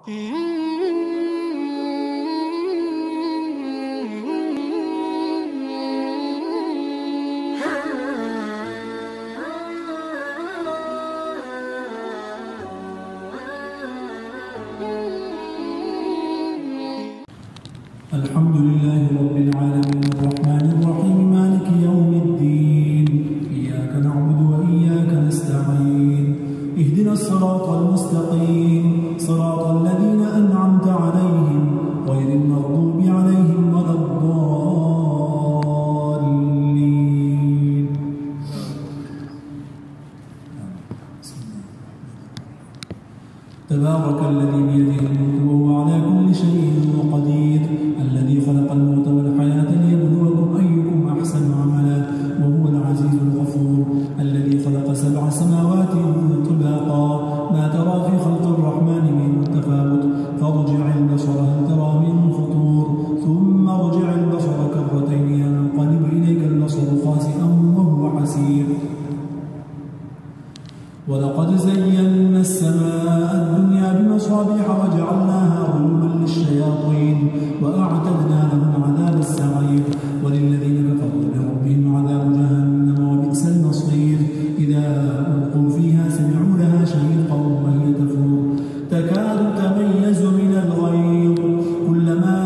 الحمد لله رب العالمين الرحمن الرحيم مالك يوم الدين إياك نعبد وإياك نستعين اهدنا الصراط المستقيم صراط الذين أنعمت عليهم غير المغضوب عليهم ولا الضالين. تبارك الذي بيده الملك وهو على كل شيء قدير الذي خلق الموت والحياة ليبلوكم أيكم أحسن عملا وهو العزيز الغفور الذي خلق 7 سماوات طباقا ما ترى في خلق الرحمن من تفاوت فارجع البصر هل ترى من فطور ثم ارجع البصر كرتين ينقلب إليك البصر خاسئا وهو حسير. ولقد زينا السماء الدنيا بمصابيح وجعلناها رجوما للشياطين وأعتدنا لهم عذاب السعير وللذين كفروا بربهم عذاب جهنم وبئس المصير. إذا ألقوا فيها سمعوا لها شهيقا وهي تفور تكاد تميز من الغيظ كلما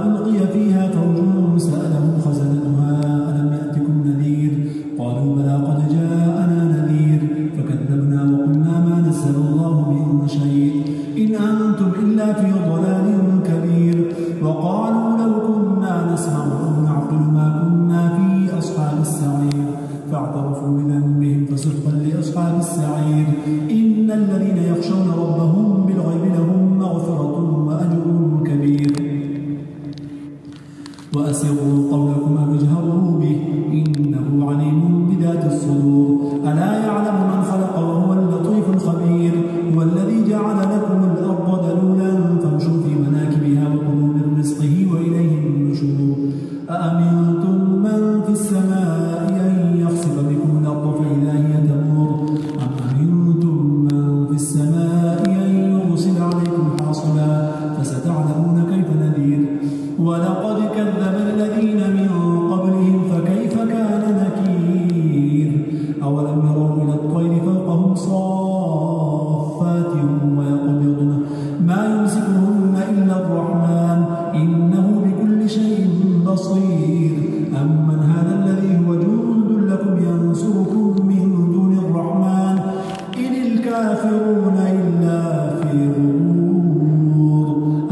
ألقي فيها فوج سألهم خزنتها ألم يأتكم نذير قالوا بلى قد جاءنا نذير فكذبنا وقلنا ما نزل الله من شيء إن أنتم إلا في ضلال كبير. وقالوا لو كنا نسمع أو نعقل ما كنا في أصحاب السعير فاعترفوا بذنبهم فسحقا لأصحاب السعير. إن الذين يخشون ربهم بالغيب لهم مغفرة وأجر كبير. وأسروا قولكم أو اجهروا به إنه عليم بذات الصدور. ألا يعلم من خلق وهو اللطيف الخبير. هو الذي جعل لكم الأرض ذلولا فامشوا في مناكبها وكلوا من رزقه وإليه النشور. أأمنتم من في السماء أن يخسف بكم الأرض فإذا هي تمور أم أمنتم من في السماء أن يرسل عليكم حاصبا فستعلمون كيف نذير. ولقد كذب الذين من قبلهم فكيف كان نكير. أولم يروا إلى الطير فوقهم صافات ويقبضن ما يمسكهن إلا الرحمن إنه بكل شيء بصير. أمن هذا الذي هو جند لكم ينصركم من دون الرحمن إن الكافرون إلا في غرور.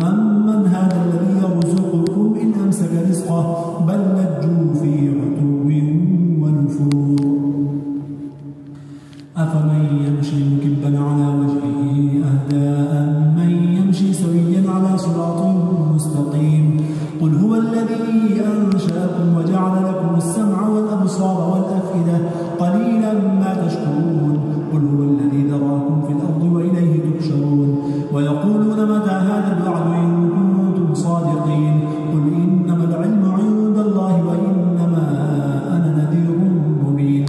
أمن هذا الذي يرزقكم إن أمسك رزقه بل لجوا في عتو ونفور. أفمن يمشي مكبا على وجهه أهدى أمن يمشي سويا على صراط مستقيم. قل هو الذي أنشأكم وجعل لكم السمع والأبصار والأفئدة قليلا ما تشكرون. قل هو الذي ذراكم في الأرض وإليه تحشرون. ويقولون متى هذا الوعد إن كنتم صادقين. قل إنما العلم عند الله وإنما أنا نذير مبين.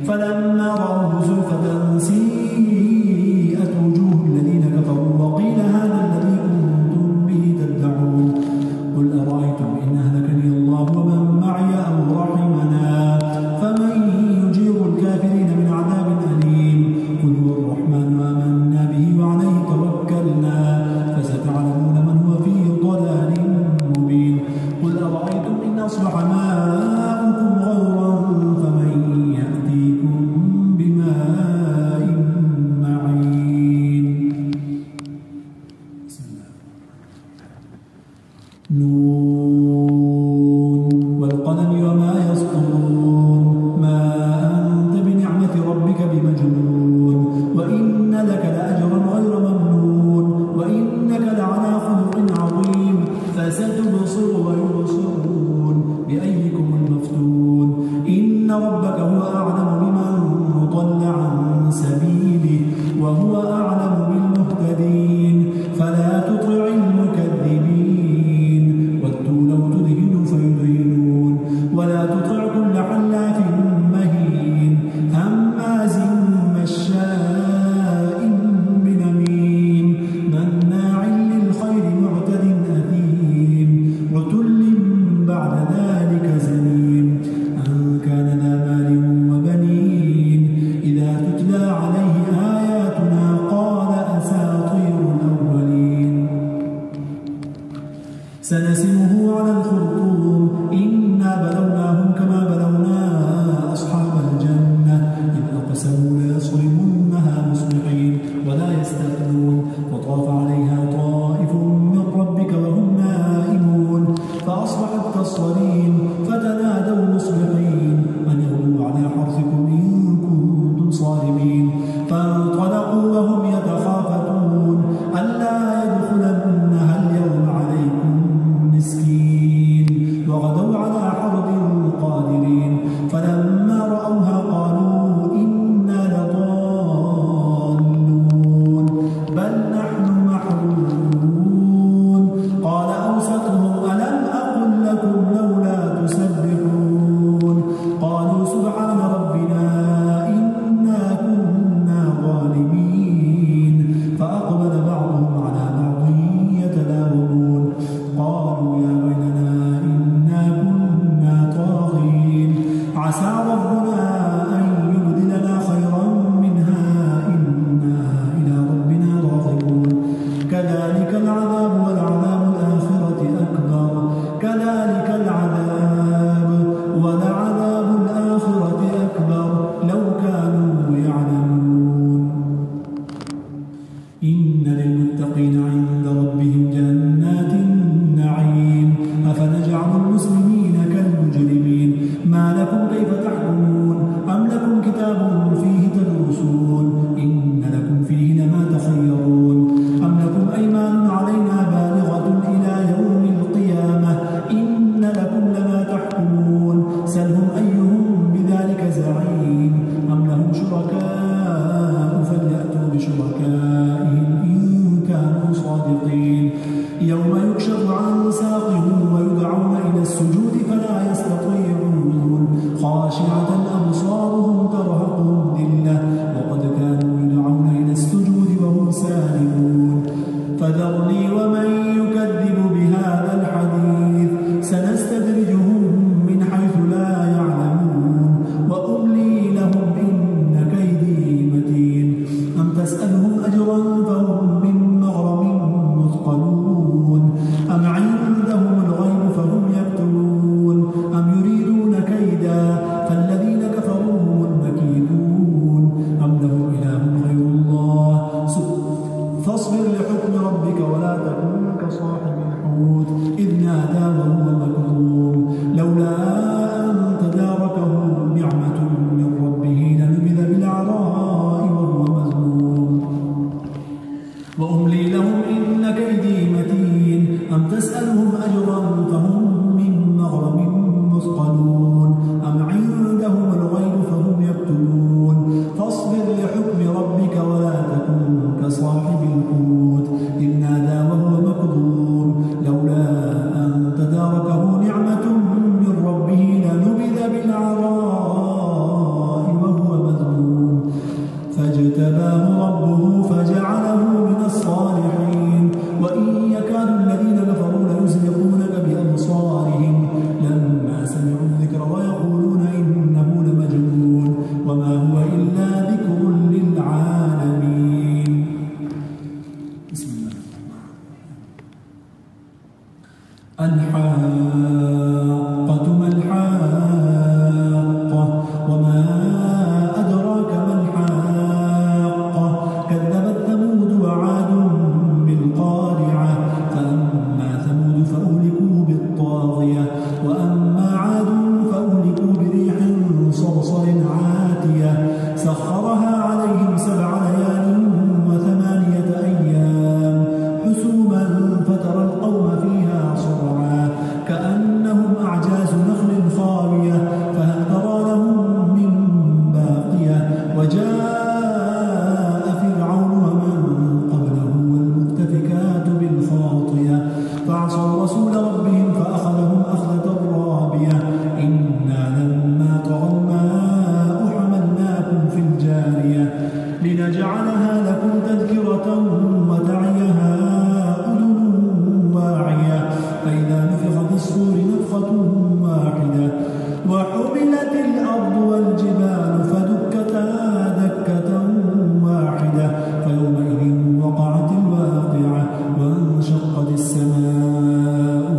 فلما رأوه زلفة سيئت وجوه الذين كفروا وقيل هذا الذي كنتم به تدعون. قل أرأيتم إن أهلكني الله ومن معي أو رحمنا فمن يجير الكافرين من عذاب أليم. قل هو الرحمن آمنا به وعليه توكلنا فستعلمون من هو في ضلال مبين. قل أرأيتم إن أصبح ماؤكم غورا فمن يأتيكم بماء معين. نون والقلم وما يسطرون ما أنت بنعمة ربك بمجنون وإن لك لأجرا غير ممنون وإنك لعلى خلق عظيم. فستبصر ويبصرون بأيكم المفتون. إن ربك هو أعلم بمن ضل عن سبيله وهو أعلم بالمهتدين. فلا تطع المكذبين واتبع سنسمه على الخرطوم إنا بلوناهم كما بلونا أصحاب الجنة إذ أقسموا ليصرمنها مصبحين ولا يستثنون وطاف عليها طائف من ربك وهم نائمون فأصبحت كالصريم فتنادوا مصبحين أن اغدوا على حرثكم إن كنتم صارمين فانطلقوا وهم يتخافتون ألا يدخلنها اليوم عليكم مسكين وغدوا على حرد قادرين فلما رأوها قالوا إنا لضالون بل نحن محرومون قال أوسطهم ألم أقل لكم لولا تسبحون قالوا سبحان ربنا إنا كنا ظالمين فأقبل بعضهم على بعض يتلاومون قالوا يا ويلنا إنا كنا طاغين عسى ربنا أن يبدلنا خيرا منها إنا إلى ربنا راغبون كذلك العذاب ولعذاب الآخرة أكبر كذلك العذاب ولعذاب الآخرة أكبر لو كانوا يعلمون إن للمتقين عند ربهم جنات النعيم أفنجعل المسلمين كالمجرمين ما لكم كيف تحكمون أم لكم كتاب فيه تدرسون إن لكم فيه لما تخيرون أم لكم أيمان علينا بالغة إلى يوم القيامة إن لكم لما تحكمون سلهم أيهم بذلك زعيم أم لهم شركاء فليأتوا بشركائهم إن كانوا صادقين يوم يكشف عن ساقهم ويدعون إلى السجود فلا يستطيعون خاشعة أبصارهم ترهقهم ذلة وقد كانوا يدعون إلى السجود وهم سالمون فذرني ومن يكذب بهذا الحديث سنستدرجهم من حيث لا يعلمون وأملي لهم إن كيدي متين أم تسألهم أجرا فهم من مغرم مثقلون أم عندهم الغيب فهم يكتبون أم يريدون كيدا فالذين كفروا هم المكيدون أم لهم إله غير الله فاصبر لحكم ربك ولا تكن كصاحب الحوت إذ نادى وهو مكظوم لولا أن تداركه نعمة من ربه لنبذ بالعراء وهو مذموم وأملي لهم إن كيدي متين أم تسألهم أجرا فهم من مغرم مثقلون أم عندهم الغيب فهم يكتبون فاصبر لحكم ربك ولا تكن كصاحب الحوت إذ نادى وهو مكظوم لولا أن تداركه نعمة من ربه لنبذ بالعراء وهو مذموم فاجتباه ربه فجعله من الصالحين وإن يكاد الذين كفروا ليزلقونك بأبصارهم لما سمعوا الذكر ويقولون إنه لمجنون وما هو إلا ذكر للعالمين بسم الله الحاقة ما الحاقة وما أدراك ما الحاقة كذبت ثمود وعاد بالقارعة فأما ثمود فأهلكوا بالطاغية وأما عاد فأهلكوا بريح صرصر عاتية سخرها عليهم 7 ليال و8 أيام حسوما فترى القوم فيها صرعا كأنهم أعجاز نخل خاوية فهل ترى لهم من باقية وجاء فرعون ومن قبله والمؤتفكات بالخاطية فعصوا رسول ربهم فأخذهم أخذة رابية إنا لما طغى الماء حملناكم في الجارية لنجعلها لكم تذكرة وتعيها أذن واعية فإذا نفخ في الصور نفخة واحدة وحملت الأرض والجبال فدكتا دكة واحدة فيومئذ وقعت الواقعة وانشقت السماء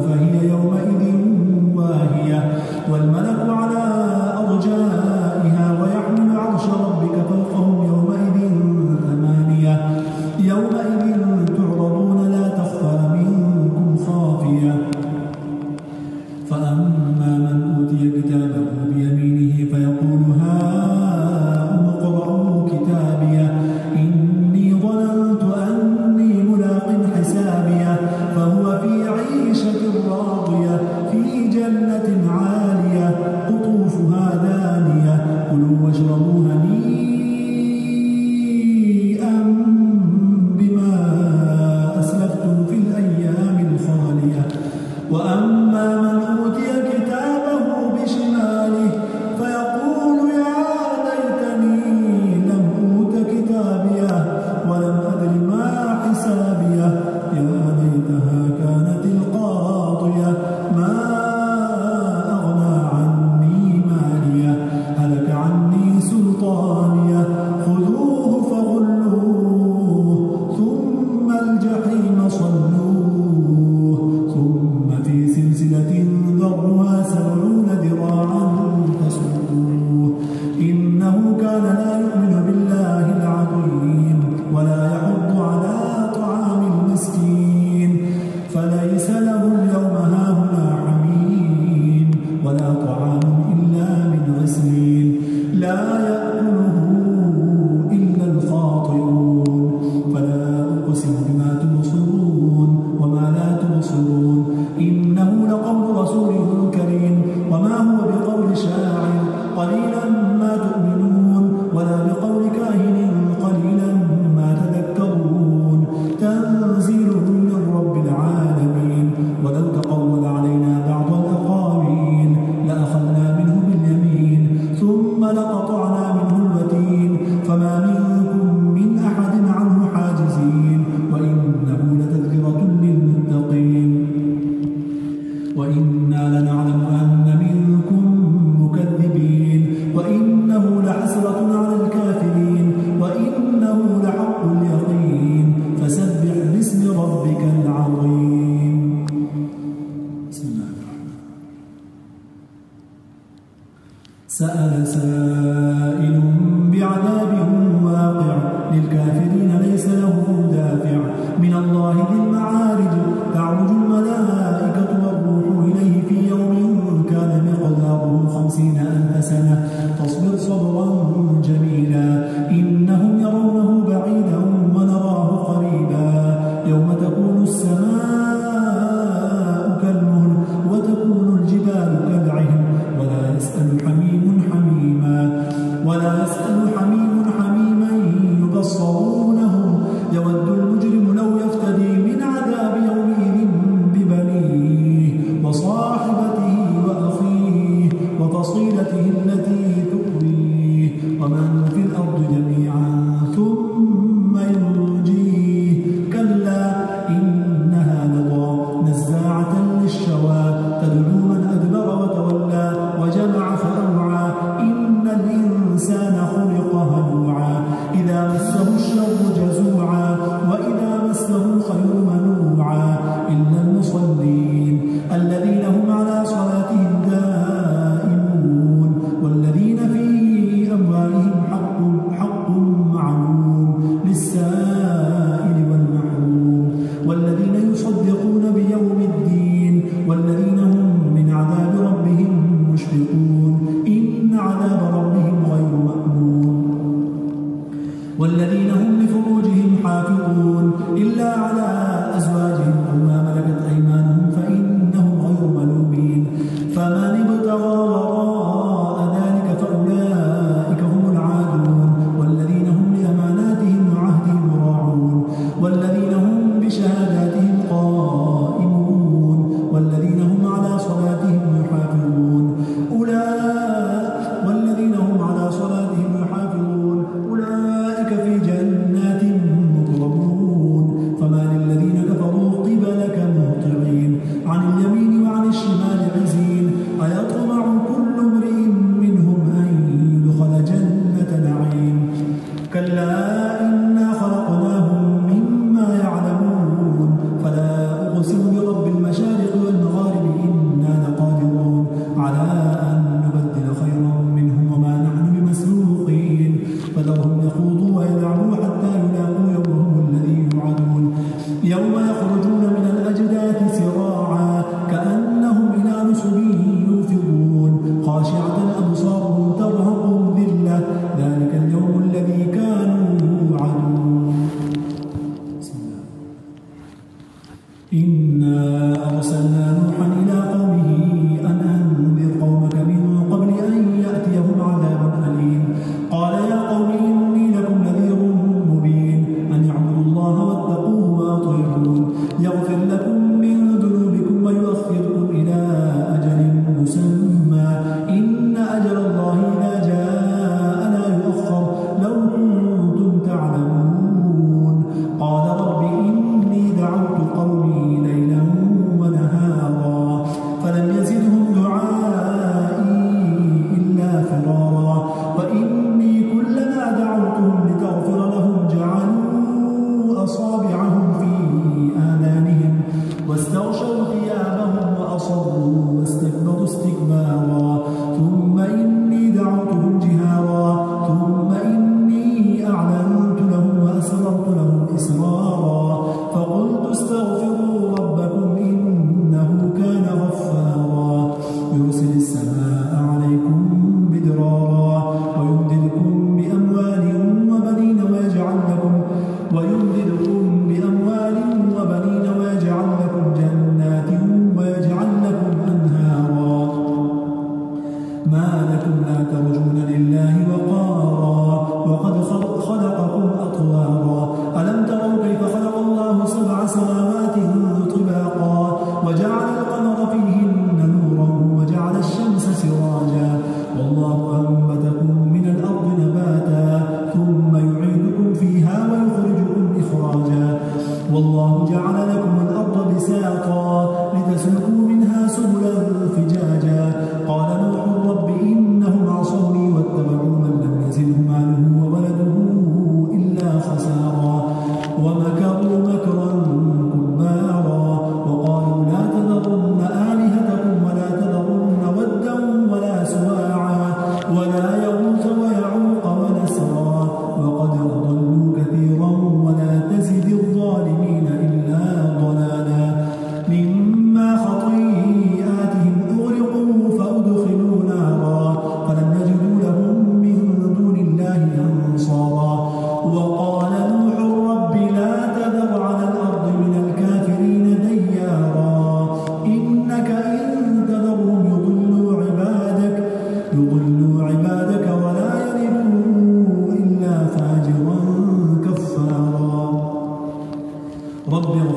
سأل سائل بعذاب واقع للكافرين ليس له دافع من الله ذي المعارج تعرج الملائكة والروح إليه في يوم كان مقداره 50,000 سنة تصبر صبرا جميلا إنهم يرونه بعيدا ونراه قريبا يوم تكون السماء كالمهل وتكون الجبال كالعهن ولا يسأل حميم حميما يبصرونهم يود المجرم لو يفتدي من عذاب يومئذ ببنيه وصاحبته وأخيه وفصيلته التي تؤويه ومن في الأرض جميعا ثم ينجيه كلا إنها لظى نزاعة للشوى تدعو من أدبر وتولى وجمع فأوعى إن الإنسان خلق هلوعا إذا مسه الشر جزوعا وإذا مسه الخير منوعا إلا المصلين الذين هم على صلاتهم دائمون والذين في أموالهم حق معلوم للسائل والمحروم والذين يصدقون بيوم الدين والذين هم من عذاب ربهم مشفقون إن عذاب ربهم غير مأمون والذين هم لفروجهم حافظون إلا على أزواجهم أو ما ملكت أيمانهم فإنهم غير ملومين فمن ابتغى وراء ذلك فأولئك هم العادون والذين هم لأماناتهم وعهدهم راعون والذين هم بشهاداتهم قائمون والذين هم على صلاتهم يحافظون أولئك في جنات مكرمون فما للذين كفروا قبلك مهطعين عن اليمين وعن الشمال عزين أيطمع كل امرئ منهم أن يدخل جنة نعيم كلا إنا خلقناهم مما يعلمون فلا أقسم برب المشارق والمغارب إنا لقادرون على أن نبدل خيرا منهم وما نحن بمسبوقين فذرهم يخوضوا ويلعبوا حتى يلاقوا يومهم الذي يوعدون يوم يخرجون من الأجداث سراعا كأنهم إلى نصب يوفضون خاشعة أبصارهم ترهقهم ذلة ذلك اليوم الذي كانوا يوعدون إنا أرسلنا نوحا إلى قومه أن أنذر قومك من قبل أن يأتيهم عذاب أليم قال يا قوم إني لكم نذير مبين أن اعبدوا الله واتقوه وأطيعون يغفر لكم من ذنوبكم ويؤخركم إلى أجل مسمى إن أجل الله إذا جاء لا يؤخر لو كنتم تعلمون قال رب إني دعوت قومي ليلا ونهارا فلم يزدهم دعائي إلا فرارا وإني كلما دعوتهم لتغفر لهم جعلوا أصابعهم في آذانهم واستغشوا ثيابهم وأصروا واستكبروا استكبارا ثم إني دعوتهم جهارا ثم إني أعلنت لهم وأسررت لهم إسرارا فقلت استغفروا ربكم إنه كان غفارا يرسل السماء عليكم مدرارا ويمددكم بأموال وبنين ويجعل لكم جنات ويجعل لكم أنهارا ما لكم لا ترجون لله وقارا وقد خلقكم أطوارا ألم تروا كيف خلق الله 7 سماوات طباقا وجعل القمر فيهن نورا وجعل الشمس سراجا والله أنبتكم من الأرض نباتا ثم يعيدكم فيها ويخرجكم إخراجا والله جعل لكم الأرض بساطا لتسلكوا منها سبلا فجاجا قال نوح رب إنهم عصوني واتبعوا من لم يزده ماله وولده إلا خسارا ومكروا مكرا كبارا وقالوا لا تذرن آلهتكم ولا تذرن ودا ولا سواعا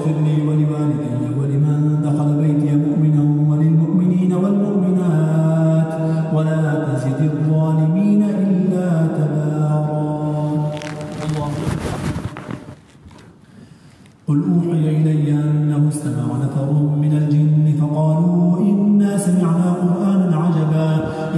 واغفر لي ولوالدي ولمن دخل بيتي مؤمنا وللمؤمنين والمؤمنات ولا تزد الظالمين إلا تبارا. قل أوحي إلي أنه استمع نفر من الجن فقالوا إنا سمعنا قرآنا عجبا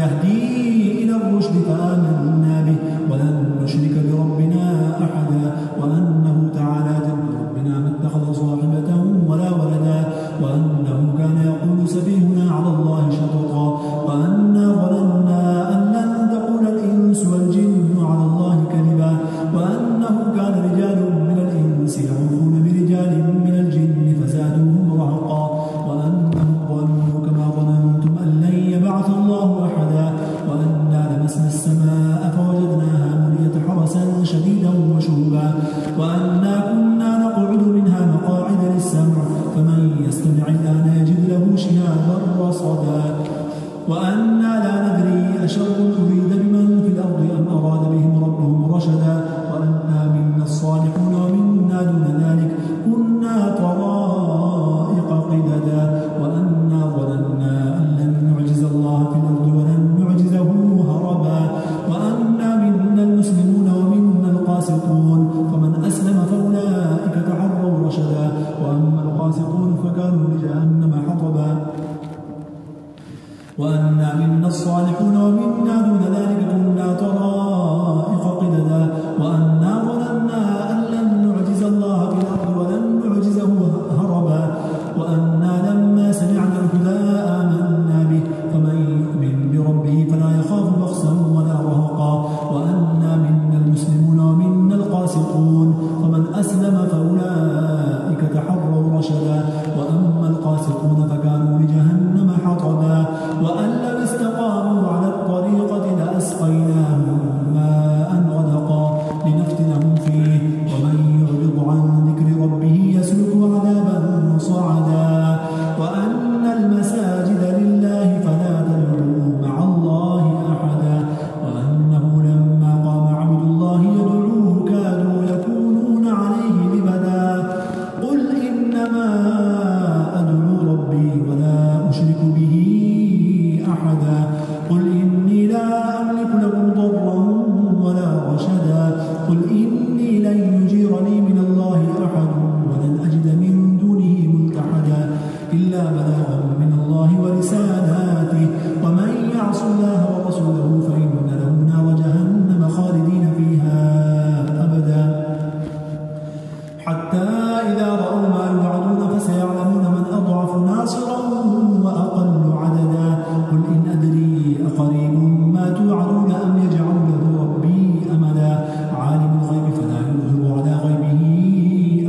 يهدي إلى الرشد فآمنا به ولن نشرك بربنا أحدا وأنه تعالى جد ربنا ما اتخذ صاحبة ولا ولدا وأنه كان يقول سفيهنا على الله شططا وأنا ظننا أن لن تقول الإنس والجن على الله كذبا وأنه كان رجال من الإنس يعوذون برجال من الجن فزادوهم رهقا وأنهم ظنوا كما ظننتم أن لن يبعث الله أحدا وأنا لمسنا السماء فوجدناها مليت حرسا شديدا وشهبا وأنا كنا نقعد منها مقاعد للسمع فمن يستمع الآن يجد له شهابا رصدا وأنا لا ندري أشر أريد بمن في الأرض أم أراد بهم ربهم رشدا وأنا منا الصالحون ومنا دون ذلك كنا طرائق قددا وأنا ظننا أن لن نعجز الله في الأرض ولن نعجزه هربا وأنا منا المسلمون ومنا القاسطون فمن أسلم فأولئك تحروا رشدا وأما القاسطون فكانوا لجهنم حطبا وأنا منا الصالحون ومنا دون ذلك كنا طرائق قددا وأنا ظننا أن لن نعجز الله في الأرض ولن نعجزه هربا وأنا لما سمعنا الهدى آمنا به فمن يؤمن بربه فلا يخاف بخسا ولا رهقا وأنا منا المسلمون ومنا القاسطون فمن أسلم فأولئك تحروا رشدا وأما القاسطون فكانوا لجهنم حطبا وأن لم استقاموا على الطريقة لأسقيناهم ماء غدقا لنفتنهم فيه ومن يعرض عن ذكر ربه يسلكه عذابا صعدا وأن المساجد لله فلا تدعوا مع الله أحدا وأنه لما قام عبد الله يدعوه كادوا يكونون عليه لبدا قل إنما أدعو ربي ولا أشرك به أحدا قل إني لا أملك لكم ضرا ولا رشدا قل إني لن يجيرني من الله أحد ولن أجد من دونه ملتحدا إلا بلاغا من الله ورسالاته ومن يعص الله ورسوله فإن له نار جهنم خالدين فيها أبدا حتى إذا رأوا ما يوعدون فسيعلمون من أضعف ناصرا وأقل عددا قل إن أدري أقريب ما توعدون أم يجعل له ربي أمدا عالم الغيب فلا يظهر على غيبه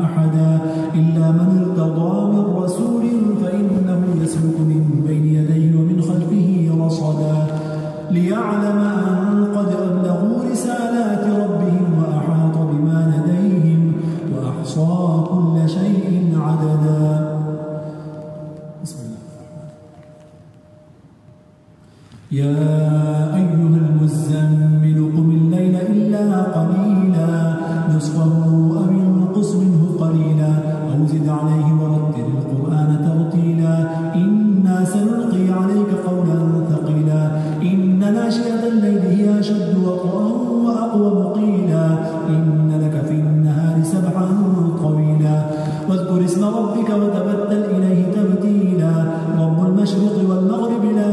أحدا إلا من ارتضى من رسول فإنه يسلك من بين يديه ومن خلفه رصدا ليعلم أن قد أبلغوا رسالات ربهم وأحاط بما لديهم وأحصى كل شيء عددا. بسم الله الرحمن الرحيم. يا أيها المزمل قم الليل إلا قليلا نصفه أو انقص منه قليلا أو زد عليه ورتل القرآن ترتيلا إنا سنلقي عليك قولا ثقيلا إن ناشئة الليل هي أشد وطئا وأقوم قيلا إن لك في النهار سبحا طويلا واذكر اسم ربك وتبتل إليه تبتيلا رب المشرق والمغرب لا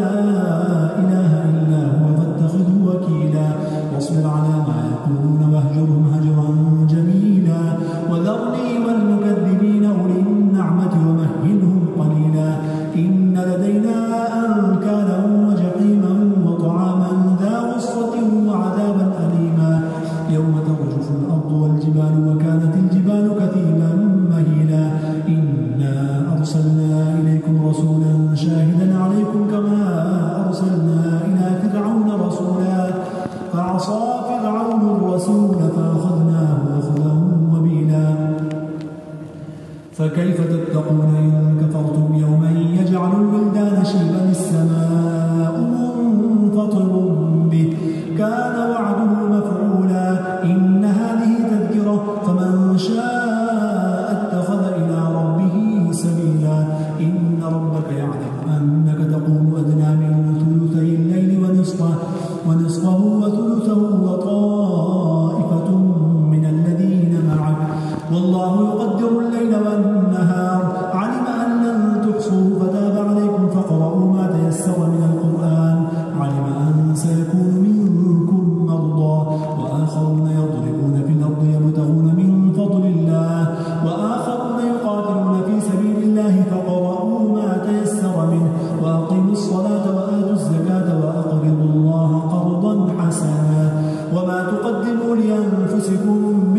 إله إلا هو فاتخذه وكيلا واصبر على ما يقولون واهجرهم هجرا جميلا وذرني والمكذبين أولي النعمة ومهلهم قليلا إن لدينا أنكالا وجحيما وطعاما ذا غصة وعذابا أليما يوم ترجف الأرض والجبال وكانت الجبال كثيبا مهيلا إنا أرسلنا إليكم رسولا شاهدا عليكم كما أرسلنا إلى فرعون رسولا فعصى فرعون الرسول فأخذناه أخذا وبيلا فكيف تتقون إن كفرتم يوما يجعل الولدان شيبا السماء منفطر به كان وعده مفعولا إن هذه تذكرة فمن شاء اتخذ إلى ربه قدموا لأنفسكم